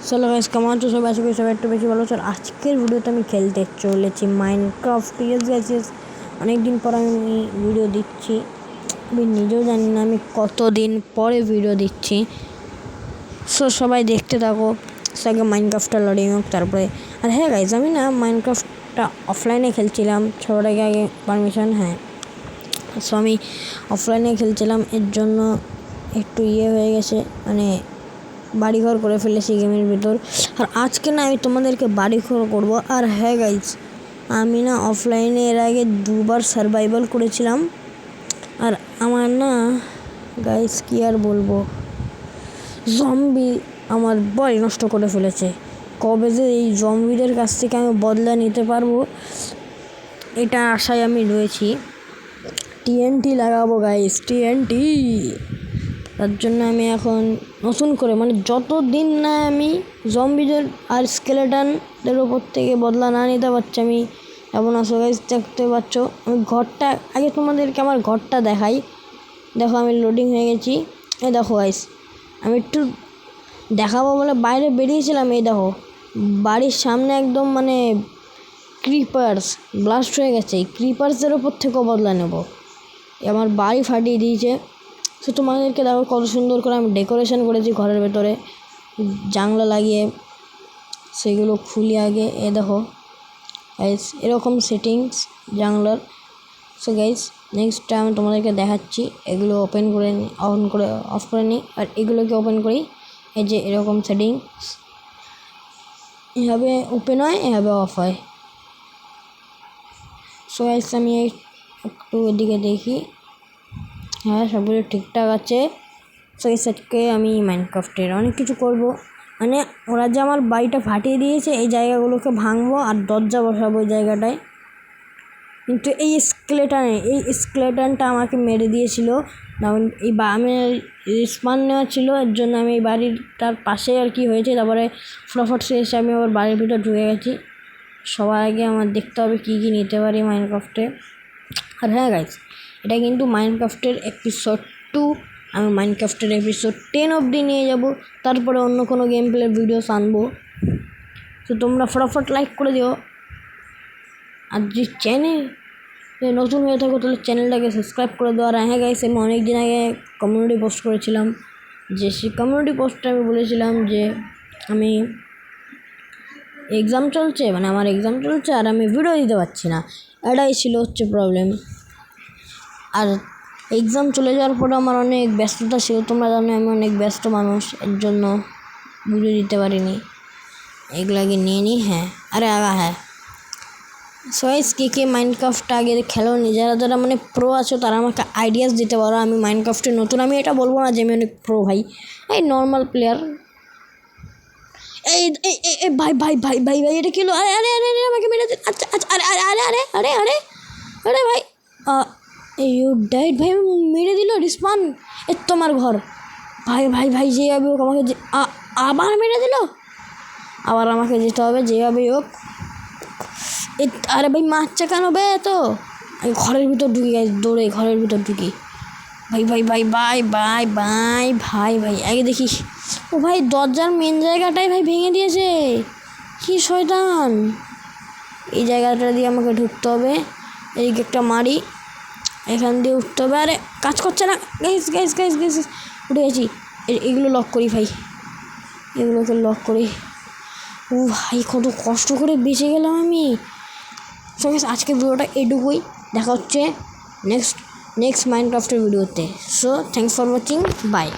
চলো গাইস কেমন আছো সবাই? আশা করি সবাই একটু বেশি ভালো আছো। আর আজকের ভিডিওতে আমি খেলতে চলেছি মাইনক্রাফট। ইয়েস, অনেকদিন পর আমি ভিডিও দিচ্ছি। আমি নিজেও জানি না আমি কতদিন পরে ভিডিও দিচ্ছি। সবাই দেখতে থাকো। আগে মাইনক্রাফটটা লড়িয়ে হোক তারপরে। আর হ্যাঁ গাইস, আমি না মাইনক্রাফটটা অফলাইনে খেলছিলাম সবার আগে পারমিশন। হ্যাঁ, আমি অফলাইনে খেলছিলাম, এর জন্য একটু হয়ে গেছে, মানে বাড়িঘর করে ফেলেছি গেমের ভিতর। আর আজকে না আমি তোমাদেরকে বাড়িঘর করবো। আর হ্যাঁ গাইজ, আমি না অফলাইনে এর আগে 2বার সার্ভাইভাল করেছিলাম। আর আমার না গাইজ কি আর বলবো, জম্বি আমার বাড়ি নষ্ট করে ফেলেছে। কবে যে এই জম্বিদের কাছ থেকে আমি বদলা নিতে পারবো, এটা আশায় আমি রয়েছি। টিএনটি লাগাবো গাইজ, টিএনটি। তার জন্য আমি এখন নতুন করে, মানে যতদিন না আমি জম্বিদের আর স্কেলেটনদের ওপর থেকে বদলা না নিতে পারছি, আমি এমন আসো গাইজ। দেখতে পাচ্ছ আমি ঘরটা, আগে তোমাদেরকে আমার ঘরটা দেখাই। দেখো আমি লোডিং হয়ে গেছি। এই দেখো গাইজ, আমি একটু দেখাবো বলে বাইরে বেরিয়েছিলাম। এই দেখো বাড়ির সামনে একদম মানে ক্রিপার্স ব্লাস্ট হয়ে গেছে। এই ক্রিপার্সদের ওপর থেকেও বদলা নেব। আমার বাড়ি ফাটিয়ে দিয়েছে। তো তোমাদেরকে দেখো কত সুন্দর করে আমি ডেকোরেশন করেছি ঘরের ভেতরে, জানলা লাগিয়ে। সেগুলো খুলি আগে। দেখো গাইস, এরকম সেটিংস জানলার। সো গাইস, নেক্সট আমি তোমাদেরকে দেখাচ্ছি। এগুলো ওপেন করে অফ করে নিই। আর এগুলোকে ওপেন করি। এই যে এরকম সেটিংস, এভাবে ওপেন হয়, এভাবে অফ হয়। সো গাইস, আমি একটু এদিকে দেখি। হ্যাঁ, সবগুলো ঠিকঠাক আছে। সো এই সেটকে আমি মাইনক্রাফটের অনেক কিছু করব। মানে ওরা যে আমার বাড়িটা ফাটিয়ে দিয়েছে, এই জায়গাগুলোকে ভাঙবো আর দরজা বসাবো ওই জায়গাটায়। কিন্তু এই স্কেলেটনটা আমাকে মেরে দিয়েছিল। আমি রিসপান নেওয়া ছিল, এর জন্য আমি এই বাড়িটার পাশে আর কি হয়েছে। তারপরে ফটাফট এসে আমি আবার বাড়ির ভিতর ঢুকে গেছি। সবার আগে আমার দেখতে হবে কী কী নিতে পারি মাইনক্রাফটে। আর হ্যাঁ গাইজ, এটা কিন্তু মাইনক্রাফটের এপিসোড 2। আমি মাইনক্রাফটের এপিসোড 10 অবধি নিয়ে যাব, তারপরে অন্য কোনো গেম প্লের ভিডিওস আনবো। তো তোমরা ফটাফট লাইক করে দিও। আর যে চ্যানেল নতুন হয়ে থাকো তাহলে চ্যানেলটাকে সাবস্ক্রাইব করে দেওয়া। আর হ্যাঁ গাইস, আমি অনেক দিন আগে কমিউনিটি পোস্ট করেছিলাম, যে সেই কমিউনিটি পোস্টে আমি বলেছিলাম যে আমি এক্সাম চলছে, মানে আমার এক্সাম চলছে আর আমি ভিডিও দিতে পারছি না। এটাই ছিল হচ্ছে প্রবলেম। আর এক্সাম চলে যাওয়ার পরে আমার অনেক ব্যস্ততা ছিল, তোমরা জানো আমি অনেক ব্যস্ত মানুষ, এর জন্য ভিডিও দিতে পারিনি। এগুলাকে নিয়ে নিই। হ্যাঁ, হ্যাঁ সোয়াইস কে মাইনক্রাফট আগে খেলোনি, যারা মানে প্রো আছো তারা আমাকে আইডিয়াস দিতে পারো। আমি মাইনক্রাফটে নতুন, আমি এটা বলবো না যে আমি অনেক প্রো ভাই, এই নর্মাল প্লেয়ার। এই ভাই ভাই ভাই ভাই ভাই এটা কি হলো? আরে আরে আরে আরে আমাকে মেরে দিল। আচ্ছা আচ্ছা, আরে আরে আরে আরে আরে আরে আরে ভাই, ইউ ডাইড ভাই, মেরে দিল রিসপান। এ তোমার ঘর ভাই ভাই ভাই, যেভাবে হোক আমাকে আবার মেরে দিল। আবার আমাকে যেতে হবে যেভাবেই হোক। আরে ভাই মারছে কেন বে? তো আমি ঘরের ভিতর ঢুকি গাইস, দৌড়ে ঘরের ভিতর ঢুকি। ভাই ভাই ভাই ভাই ভাই ভাই ভাই ভাই আগে দেখি। ও ভাই, দরজার মেন জায়গাটাই ভাই ভেঙে দিয়েছে, কি শয়তান। এই জায়গাটা দিয়ে আমাকে ঢুকতে হবে। এদিকে একটা মারি, এখান দিয়ে উঠতে হবে। আরে কাজ করছে না গাইস গাইস গাইস গাইস, উঠে গেছি। এগুলো লক করি ভাই, এগুলোকে লক করি। ও ভাই, কত কষ্ট করে বেঁচে গেলাম আমি। সো গাইস, আজকের ভিডিওটা এটুকুই। দেখা হচ্ছে নেক্সট মাইনক্রাফটের ভিডিওতে। So thanks for watching, by.